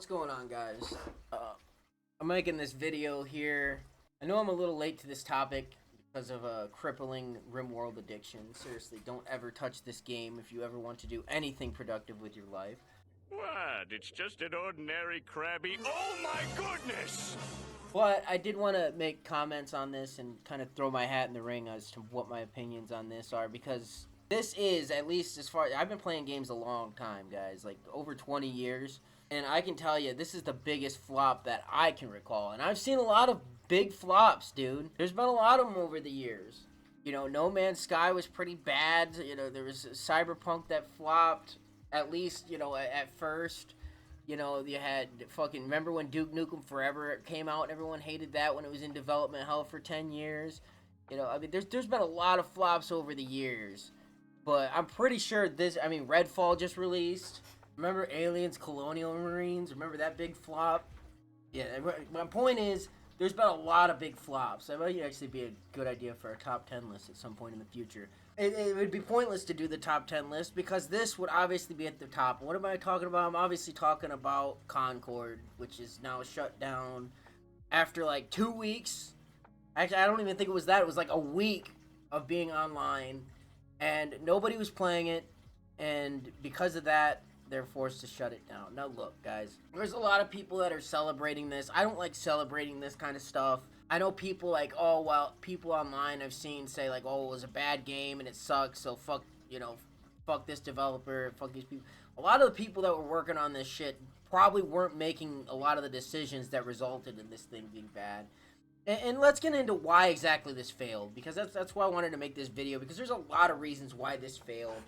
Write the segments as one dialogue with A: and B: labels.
A: What's going on, guys? I'm making this video here. I know I'm a little late to this topic because of a crippling RimWorld addiction. Seriously, don't ever touch this game if you ever want to do anything productive with your life.
B: What? It's just an ordinary crabby. Oh my goodness!
A: But I did want to make comments on this and kind of throw my hat in the ring as to what my opinions on this are, because this is, at least as far, I've been playing games a long time, guys, like over 20 years, and I can tell you this is the biggest flop that I can recall. And I've seen a lot of big flops, dude. There's been a lot of them over the years. You know, No Man's Sky was pretty bad. You know, there was Cyberpunk that flopped, at least, you know, at first. You know, you had fucking, remember when Duke Nukem Forever came out and everyone hated that when it was in development hell for 10 years? You know, I mean, there's been a lot of flops over the years. But I'm pretty sure this, I mean, Redfall just released. Remember Aliens Colonial Marines? Remember that big flop? Yeah, my point is, there's been a lot of big flops. That might actually be a good idea for a top 10 list at some point in the future. It would be pointless to do the top 10 list because this would obviously be at the top. What am I talking about? I'm obviously talking about Concord, which is now shut down after like 2 weeks. Actually, I don't even think it was that. It was like a week of being online, and nobody was playing it, and because of that, they're forced to shut it down. Now look, guys, there's a lot of people that are celebrating this. I don't like celebrating this kind of stuff. I know people like, oh, well, people online I've seen say like, oh, it was a bad game and it sucks, so fuck, you know, fuck this developer, fuck these people. A lot of the people that were working on this shit probably weren't making a lot of the decisions that resulted in this thing being bad. And let's get into why exactly this failed, because that's why I wanted to make this video, because there's a lot of reasons why this failed.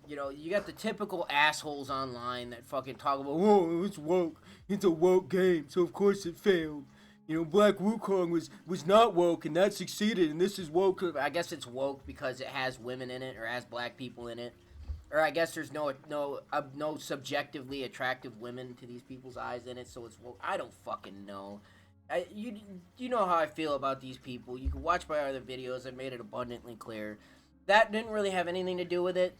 A: You know, you got the typical assholes online that fucking talk about, oh, it's woke. It's a woke game, so of course it failed. You know, Black Wukong was not woke, and that succeeded, and this is woke. I guess it's woke because it has women in it, or has black people in it. Or I guess there's no subjectively attractive women to these people's eyes in it, so it's woke. I don't fucking know. You know how I feel about these people. You can watch my other videos. I made it abundantly clear. That didn't really have anything to do with it,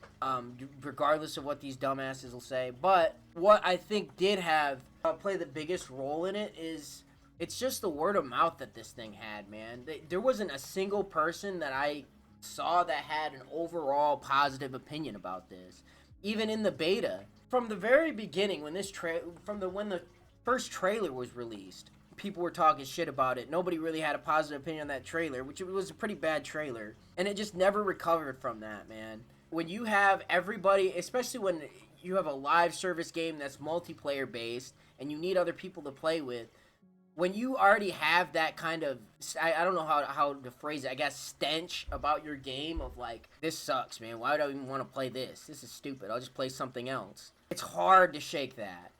A: regardless of what these dumbasses will say. But what I think did have play the biggest role in it is it's just the word of mouth that this thing had, man. There wasn't a single person that I saw that had an overall positive opinion about this, even in the beta. From the very beginning, when when the first trailer was released, people were talking shit about it. Nobody really had a positive opinion on that trailer, which it was a pretty bad trailer. And it just never recovered from that, man. When you have everybody, especially when you have a live service game that's multiplayer based and you need other people to play with, when you already have that kind of, I don't know how to phrase it, I guess stench about your game of like, this sucks, man. Why would I even want to play this? This is stupid. I'll just play something else. It's hard to shake that.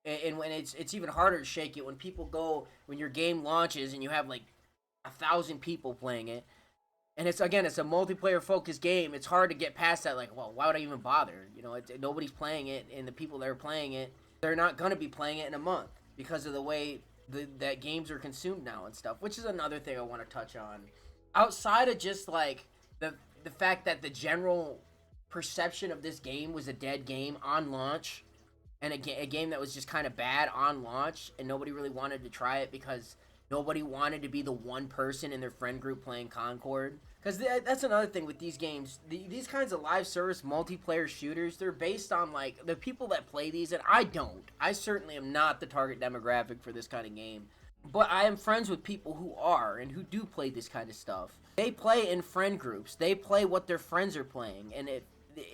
A: And when it's even harder to shake it when your game launches and you have like 1,000 people playing it, and it's a multiplayer focused game. It's hard to get past that. Like, well, why would I even bother? You know, nobody's playing it, and the people that are playing it, they're not gonna be playing it in a month because of the way that games are consumed now and stuff. Which is another thing I want to touch on. Outside of just like the fact that the general perception of this game was a dead game on launch, and a game that was just kind of bad on launch, and nobody really wanted to try it because nobody wanted to be the one person in their friend group playing Concord. Because that's another thing with these games. These kinds of live service multiplayer shooters, they're based on like the people that play these, and I certainly am not the target demographic for this kind of game. But I am friends with people who are and who do play this kind of stuff. They play in friend groups. They play what their friends are playing, and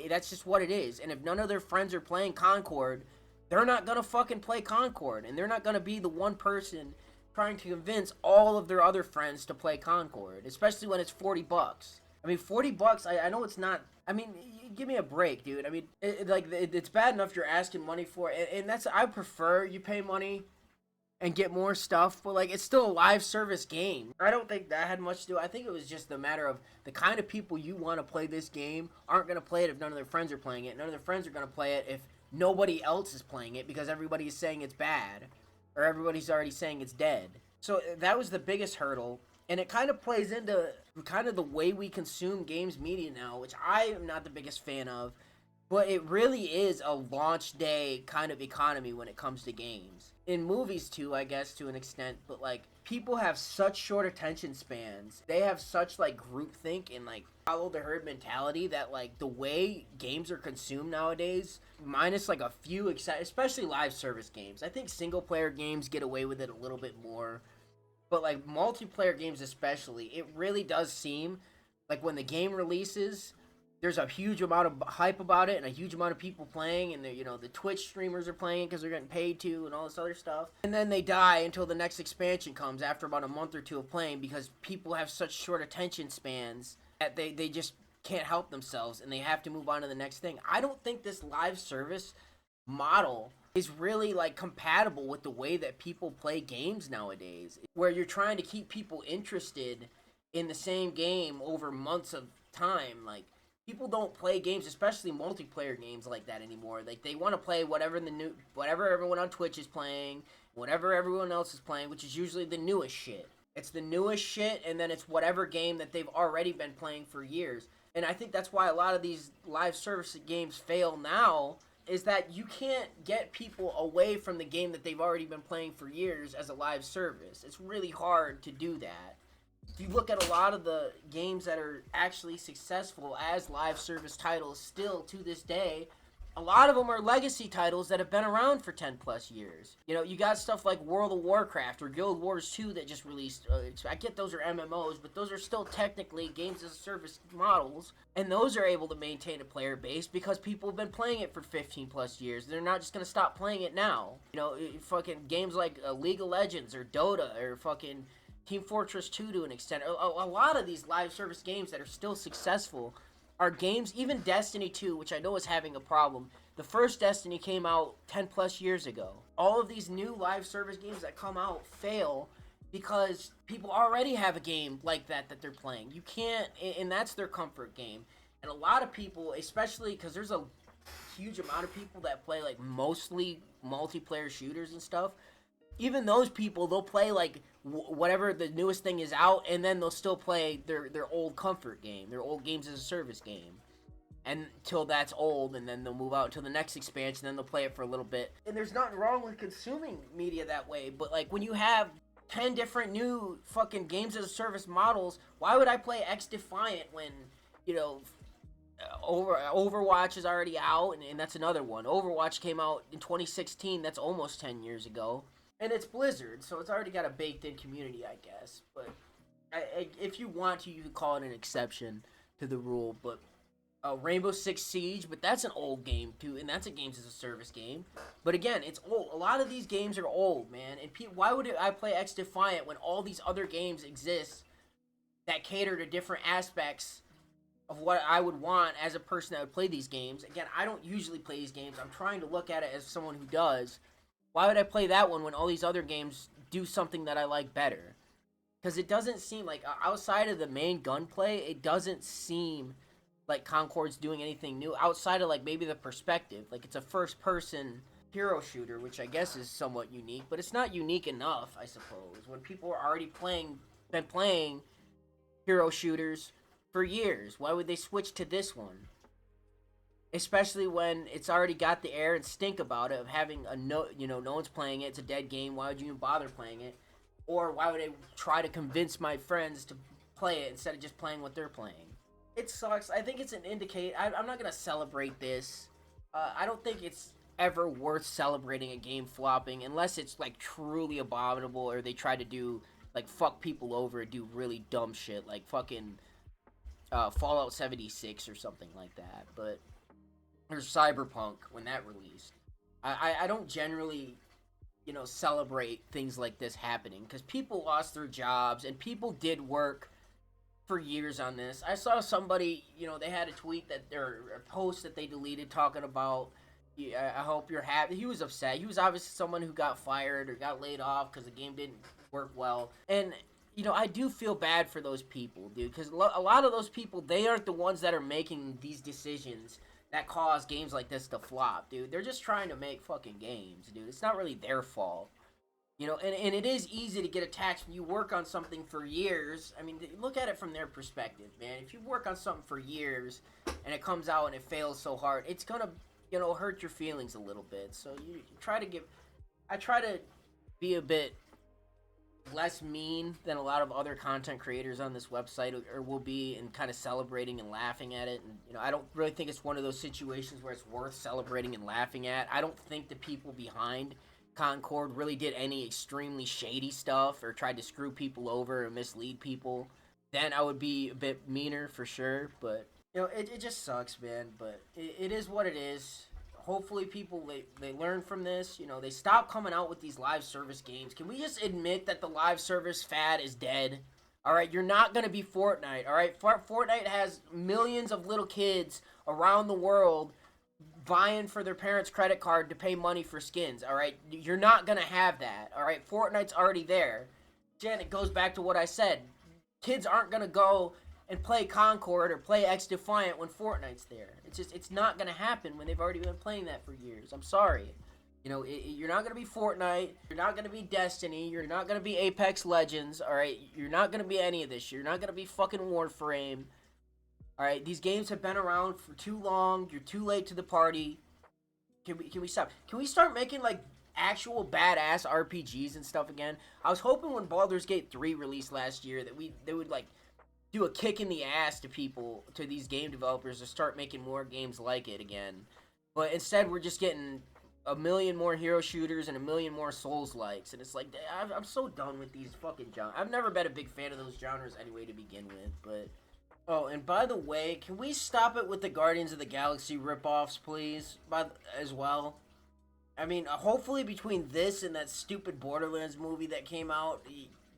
A: that's just what it is. And if none of their friends are playing Concord, they're not gonna fucking play Concord, and they're not gonna be the one person trying to convince all of their other friends to play Concord, especially when it's $40. I mean, $40, I know it's not, I mean, give me a break, dude. I mean, it's bad enough you're asking money for it, and that's, I prefer you pay money and get more stuff, but like, it's still a live service game. I don't think that had much to do. I think it was just a matter of the kind of people you want to play this game aren't gonna play it if none of their friends are playing it. None of their friends are gonna play it if nobody else is playing it because everybody is saying it's bad, or everybody's already saying it's dead. So that was the biggest hurdle, and it kind of plays into kind of the way we consume games media now, which I am not the biggest fan of. But it really is a launch day kind of economy when it comes to games. In movies too, I guess, to an extent, but like people have such short attention spans. They have such like groupthink and like follow the herd mentality that like the way games are consumed nowadays, minus like a few especially live service games. I think single player games get away with it a little bit more, but like multiplayer games especially, it really does seem like when the game releases, there's a huge amount of hype about it and a huge amount of people playing, and the Twitch streamers are playing because they're getting paid to and all this other stuff, and then they die until the next expansion comes after about a month or two of playing because people have such short attention spans that they just can't help themselves and they have to move on to the next thing. I don't think this live service model is really like compatible with the way that people play games nowadays, where you're trying to keep people interested in the same game over months of time. Like, people don't play games, especially multiplayer games, like that anymore. Like, they want to play whatever everyone on Twitch is playing, whatever everyone else is playing, which is usually the newest shit. It's the newest shit, and then it's whatever game that they've already been playing for years. And I think that's why a lot of these live service games fail now, is that you can't get people away from the game that they've already been playing for years as a live service. It's really hard to do that. If you look at a lot of the games that are actually successful as live service titles still to this day, a lot of them are legacy titles that have been around for 10 plus years. You got stuff like World of Warcraft or Guild Wars 2 that just released. I get those are MMOs, but those are still technically games as a service models, and those are able to maintain a player base because people have been playing it for 15 plus years. They're not just going to stop playing it now. Fucking games like League of Legends or Dota or fucking Team Fortress 2 to an extent. A lot of these live service games that are still successful are games, even Destiny 2, which I know is having a problem. The first Destiny came out 10 plus years ago. All of these new live service games that come out fail because people already have a game like that they're playing. You can't, and that's their comfort game. And a lot of people, especially because there's a huge amount of people that play like mostly multiplayer shooters and stuff, even those people, they'll play like whatever the newest thing is out, and then they'll still play their old comfort game, their old games as a service game, until that's old, and then they'll move out to the next expansion, then they'll play it for a little bit. And there's nothing wrong with consuming media that way, but like when you have 10 different new fucking games as a service models, why would I play X Defiant when Overwatch is already out, and that's another one. Overwatch came out in 2016. That's almost 10 years ago. And it's Blizzard, so it's already got a baked-in community, I guess. But if you want to, you could call it an exception to the rule. But Rainbow Six Siege, but that's an old game, too, and that's a games as a service game. But again, it's old. A lot of these games are old, man. And why would I play X Defiant when all these other games exist that cater to different aspects of what I would want as a person that would play these games? Again, I don't usually play these games. I'm trying to look at it as someone who does. Why would I play that one when all these other games do something that I like better? Because it doesn't seem like, outside of the main gunplay, it doesn't seem like Concord's doing anything new outside of like maybe the perspective. Like, it's a first-person hero shooter, which I guess is somewhat unique, but it's not unique enough, I suppose, when people are already been playing hero shooters for years. Why would they switch to this one? Especially when it's already got the air and stink about it of having no one's playing it. It's a dead game. Why would you even bother playing it? Or why would I try to convince my friends to play it instead of just playing what they're playing? It sucks. I think it's an indicator. I'm not going to celebrate this. I don't think it's ever worth celebrating a game flopping unless it's like truly abominable or they try to do like fuck people over and do really dumb shit like fucking Fallout 76 or something like that. But or Cyberpunk when that released. I don't generally, celebrate things like this happening because people lost their jobs and people did work for years on this. I saw somebody, they had a tweet or a post that they deleted talking about, I hope you're happy. He was upset. He was obviously someone who got fired or got laid off because the game didn't work well. And, I do feel bad for those people, dude, because a lot of those people, they aren't the ones that are making these decisions that cause games like this to flop, dude. They're just trying to make fucking games, dude. It's not really their fault. You know, and it is easy to get attached when you work on something for years. I mean, look at it from their perspective, man. If you work on something for years and it comes out and it fails so hard, it's gonna, you know, hurt your feelings a little bit. So you try to give. I try to be a bit less mean than a lot of other content creators on this website or will be, and kind of celebrating and laughing at it. And, you know, I don't really think it's one of those situations where it's worth celebrating and laughing at. I don't think the people behind Concord really did any extremely shady stuff or tried to screw people over or mislead people. Then I would be a bit meaner for sure. But, you know, it just sucks, man. But it is what it is. Hopefully people they learn from this. You know, they stop coming out with these live service games. Can we just admit that the live service fad is dead? All right, you're not going to be Fortnite. All right, Fortnite has millions of little kids around the world vying for their parents' credit card to pay money for skins. All right, you're not going to have that. All right, Fortnite's already there. Jen, it goes back to what I said. Kids aren't going to go and play Concord or play X Defiant when Fortnite's there. It's not gonna happen when they've already been playing that for years. I'm sorry. You know, you're not gonna be Fortnite. You're not gonna be Destiny. You're not gonna be Apex Legends. All right, you're not gonna be any of this. You're not gonna be fucking Warframe. All right, these games have been around for too long. You're too late to the party. Can we stop? Can we start making like actual badass RPGs and stuff again? I was hoping when Baldur's Gate 3 released last year that they would like do a kick in the ass to people, to these game developers, to start making more games like it again. But instead, we're just getting a million more hero shooters and a million more Souls likes, and it's like I'm so done with these fucking genres. I've never been a big fan of those genres anyway to begin with. But oh, and by the way, can we stop it with the Guardians of the Galaxy ripoffs, please? As well. I mean, hopefully between this and that stupid Borderlands movie that came out,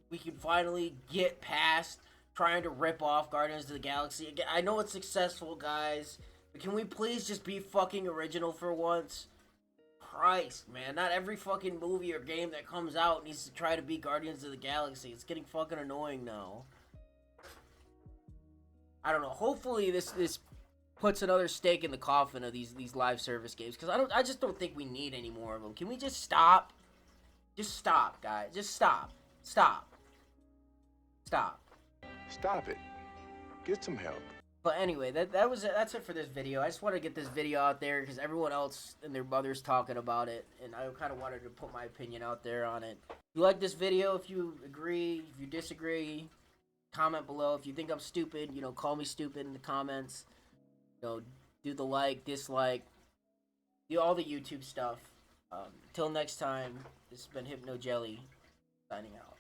A: we can finally get past trying to rip off Guardians of the Galaxy. Again, I know it's successful, guys, but can we please just be fucking original for once? Christ, man, not every fucking movie or game that comes out needs to try to be Guardians of the Galaxy. It's getting fucking annoying now. I don't know. Hopefully this puts another stake in the coffin of these live service games, because I just don't think we need any more of them. Can we just stop? Just stop, guys. Just stop. Stop. Stop.
C: Stop it. Get some help.
A: But anyway, that's it for this video. I just want to get this video out there because everyone else and their mother's talking about it, and I kind of wanted to put my opinion out there on it. If you like this video, if you agree, if you disagree, comment below. If you think I'm stupid, you know, call me stupid in the comments. You know, do the like, dislike, do all the YouTube stuff. Till next time, this has been Hypno Jelly, signing out.